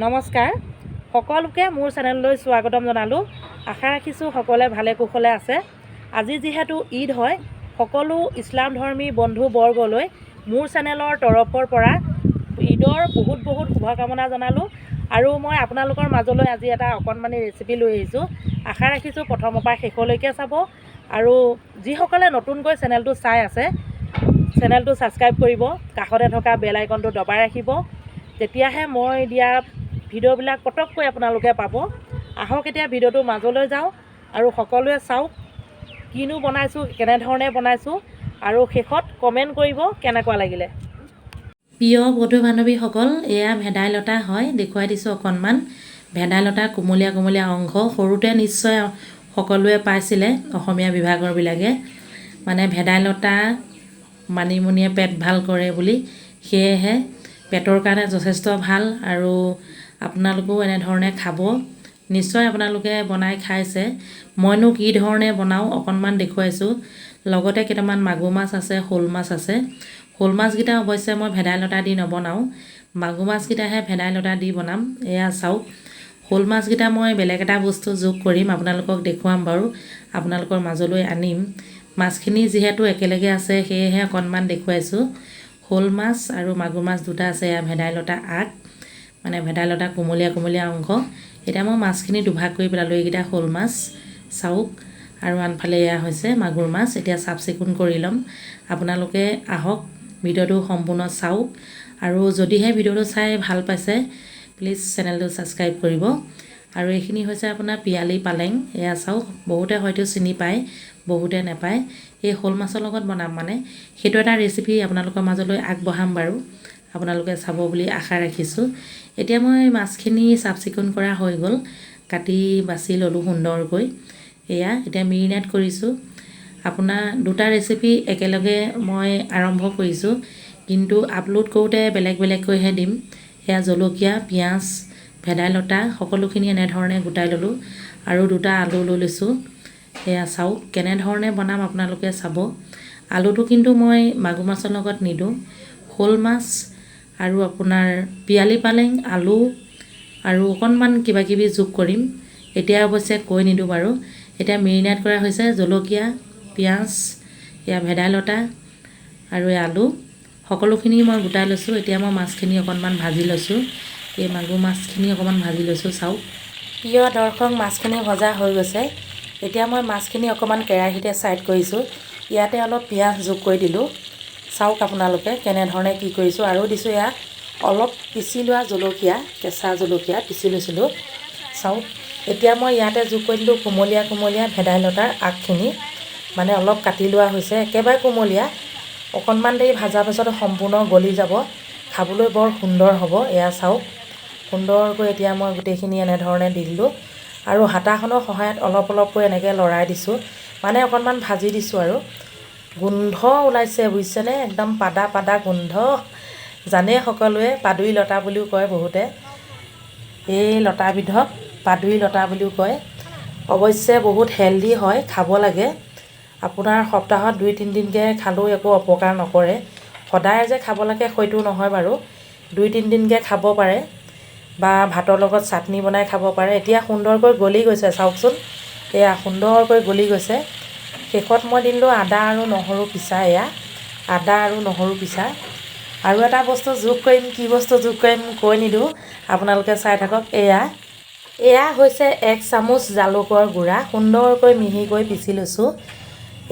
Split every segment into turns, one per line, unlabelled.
নমস্কাৰ সকলোকে মোৰ চেনেললৈ স্বাগতম জনালোঁ। আশা ৰাখিছোঁ সকলোৱে ভালে কুশলে আছে। আজি যিহেতু ঈদ হয়, সকলো ইছলাম ধৰ্মী বন্ধু বৰ্গলৈ মোৰ চেনেলৰ তৰফৰ পৰা ঈদৰ বহুত শুভকামনা জনালোঁ। আৰু মই আপোনালোকৰ মাজলৈ আজি এটা অকণমানি ৰেচিপি লৈ আহিছোঁ। আশা ৰাখিছোঁ প্ৰথমৰ পৰা শেষলৈকে চাব। আৰু যিসকলে নতুনকৈ চেনেলটো চাই আছে, চেনেলটো ছাবস্ক্ৰাইব কৰিব, কাষতে থকা বেল আইকনটো দবাই ৰাখিব। তেতিয়াহে মই দিয়া ভিডিঅ'বিলাক পটককৈ আপোনালোকে পাব। আহক এতিয়া ভিডিঅ'টো মাজলৈ যাওঁ আৰু সকলোৱে চাওক কিনো বনাইছোঁ, কেনেধৰণে বনাইছোঁ, আৰু শেষত কমেণ্ট কৰিব কেনেকুৱা লাগিলে।
প্ৰিয় বন্ধু বান্ধৱীসকল, এয়া ভেদাইলতা হয়। দেখুৱাই দিছোঁ অকণমান। ভেদাইলতা কোমলীয়া অংশ সৰুতে নিশ্চয় সকলোৱে পাইছিলে অসমীয়া বিভাগৰবিলাকে। মানে ভেদাইলতা মানিমুনিয়ে পেট ভাল কৰে বুলি, সেয়েহে পেটৰ কাৰণে যথেষ্ট ভাল। আৰু আপোনালোকেও এনেধৰণে খাব। নিশ্চয় আপোনালোকে বনাই খাইছে। মইনো কি ধৰণে বনাওঁ অকণমান দেখুৱাইছোঁ। লগতে কেইটামান মাগুৰ মাছ আছে, শ'ল মাছ আছে। শ'ল মাছকেইটা অৱশ্যে মই ভেদাইলতা দি নবনাওঁ, মাগুৰ মাছকেইটাহে ভেদাইলতা দি বনাম। এয়া চাওক, শ'ল মাছকেইটা মই বেলেগ এটা বস্তু যোগ কৰিম, আপোনালোকক দেখুৱাম বাৰু, আপোনালোকৰ মাজলৈ আনিম। মাছখিনি যিহেতু একেলগে আছে সেয়েহে অকণমান দেখুৱাইছোঁ। শ'ল মাছ আৰু মাগুৰ মাছ দুটা আছে। এয়া ভেদাইলতা আগ, মানে ভেদাইলতা কোমলীয়া অংশ। এতিয়া মই মাছখিনি দুভাগ কৰি পেলালোঁ। এইকেইটা শ'ল মাছ চাওক, আৰু আনফালে এয়া হৈছে মাগুৰ মাছ। এতিয়া চাফ চিকুণ কৰি ল'ম। আপোনালোকে আহক ভিডিঅ'টো সম্পূৰ্ণ চাওক। আৰু যদিহে ভিডিঅ'টো চাই ভাল পাইছে, প্লিজ চেনেলটো ছাবস্ক্ৰাইব কৰিব। আৰু এইখিনি হৈছে আপোনাৰ পিয়ালি পালেং। এয়া চাওক, বহুতে হয়তো চিনি পায়, বহুতে নাপায়। এই শ'ল মাছৰ লগত বনাম, মানে সেইটো এটা ৰেচিপি আপোনালোকৰ মাজলৈ আগবঢ়াম বাৰু, আপোনালোকে চাব বুলি আশা ৰাখিছোঁ। এতিয়া মই মাছখিনি চাফ চিকুণ কৰা হৈ গ'ল, কাটি বাছি ল'লোঁ সুন্দৰকৈ। এয়া এতিয়া মেৰিনেট কৰিছোঁ। আপোনাৰ দুটা ৰেচিপি একেলগে মই আৰম্ভ কৰিছোঁ, কিন্তু আপলোড কৰোঁতে বেলেগকৈহে দিম। এয়া জলকীয়া, পিঁয়াজ, ভেদাইলতা সকলোখিনি এনেধৰণে গোটাই ল'লোঁ। আৰু দুটা আলু লৈ লৈছোঁ। এয়া চাওক কেনেধৰণে বনাম আপোনালোকে চাব। আলুটো কিন্তু মই মাগুৰ মাছৰ লগত নিদিওঁ, শ'ল মাছ আৰু আপোনাৰ পিয়ালি পালেং, আলু আৰু অকণমান কিবাকিবি যোগ কৰিম। এতিয়া অৱশ্যে কৈ নিদিওঁ বাৰু। এতিয়া মেৰিনেট কৰা হৈছে জলকীয়া, পিঁয়াজ, এয়া ভেদাইলতা আৰু এই আলু সকলোখিনি মই গোটাই লৈছোঁ। এতিয়া মই মাছখিনি অকণমান ভাজি লৈছোঁ। এই মাগুৰ মাছখিনি অকণমান ভাজি লৈছোঁ। চাওক প্ৰিয় দৰ্শক, মাছখিনি ভজা হৈ গৈছে। এতিয়া মই মাছখিনি অকণমান কেৰাহীতে ছাইড কৰিছোঁ। ইয়াতে অলপ পিঁয়াজ যোগ কৰি দিলোঁ। চাওক আপোনালোকে কেনেধৰণে কি কৰিছোঁ। আৰু দিছোঁ এয়া অলপ পিচি লোৱা জলকীয়া, কেঁচা জলকীয়া পিচি লৈছিলোঁ। চাওক এতিয়া মই ইয়াতে যোগ কৰি দিলোঁ কোমলীয়া ভেদাইলতাৰ আগখিনি, মানে অলপ কাটি লোৱা হৈছে, একেবাৰে কোমলীয়া। অকণমান দেৰি ভজাৰ পাছত সম্পূৰ্ণ গলি যাব, খাবলৈ বৰ সুন্দৰ হ'ব। এয়া চাওক সুন্দৰকৈ এতিয়া মই গোটেইখিনি এনেধৰণে দি দিলোঁ। আৰু হাতাখনৰ সহায়ত অলপকৈ এনেকৈ লৰাই দিছোঁ, মানে অকণমান ভাজি দিছোঁ। আৰু গোন্ধ ওলাইছে বুজিছেনে, একদম পাদা গোন্ধ। জানে সকলোৱে পাদুৰী লতা বুলিও কয় বহুতে। এই লতাবিধক পাদুৰী লতা বুলিও কয়। অৱশ্যে বহুত হেল্ডি হয়, খাব লাগে। আপোনাৰ সপ্তাহত 2-3 দিনকৈ খালেও একো অপকাৰ নকৰে। সদায় যে খাব লাগে সেইটো নহয় বাৰু, 2-3 দিনকৈ খাব পাৰে, বা ভাতৰ লগত চাটনি বনাই খাব পাৰে। এতিয়া সুন্দৰকৈ গলি গৈছে চাওকচোন, এয়া সুন্দৰকৈ গলি গৈছে। শেষত মই দিলোঁ আদা আৰু নহৰু পিচা। এয়া আদা আৰু নহৰু পিচা। আৰু এটা বস্তু যোগ কৰিম, কি বস্তু যোগ কৰিম কৈ নিদিওঁ, আপোনালোকে চাই থাকক। এয়া হৈছে 1 চামুচ জালুকৰ গুড়া, সুন্দৰকৈ মিহিকৈ পিচি লৈছোঁ।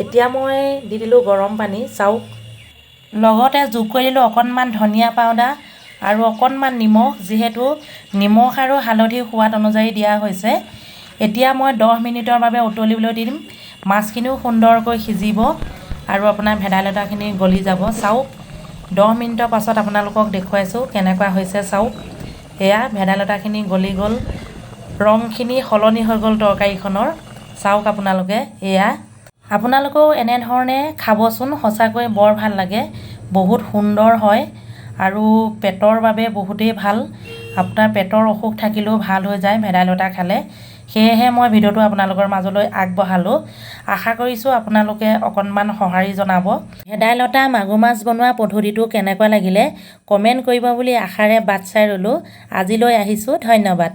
এতিয়া মই দি দিলোঁ গৰম পানী। চাওক লগতে যোগ কৰি দিলোঁ অকণমান ধনিয়া পাউডাৰ আৰু অকণমান নিমখ, যিহেতু নিমখ আৰু হালধি সোৱাদ অনুযায়ী দিয়া হৈছে। এতিয়া মই 10 মিনিটৰ বাবে উতলিবলৈ দিম। মাছখিনিও সুন্দৰকৈ সিজিব আৰু আপোনাৰ ভেদাইলতাখিনি গলি যাব। চাওক 10 মিনিটৰ পাছত আপোনালোকক দেখুৱাইছোঁ কেনেকুৱা হৈছে। চাওক এয়া ভেদাইলতাখিনি গলি গ'ল, ৰংখিনি সলনি হৈ গ'ল তৰকাৰীখনৰ। চাওক আপোনালোকে, এয়া আপোনালোকেও এনেধৰণে খাবচোন, সঁচাকৈ বৰ ভাল লাগে, বহুত সুন্দৰ হয়। আৰু পেটৰ বাবে বহুতেই ভাল। আপোনাৰ পেটৰ অসুখ থাকিলেও ভাল হৈ যায় ভেদাইলতা খালে।
সেয়েহে মই ভিডিঅ'টো আপোনালোকৰ মাজলৈ আগবঢ়ালোঁ। আশা কৰিছোঁ আপোনালোকে অকণমান সঁহাৰি জনাব। ভেদাইলতা মাগুৰ মাছ বনোৱা পদ্ধতিটো কেনেকুৱা লাগিলে কমেণ্ট কৰিব বুলি আশাৰে বাট চাই ৰ'লোঁ। আজিলৈ আহিছোঁ, ধন্যবাদ।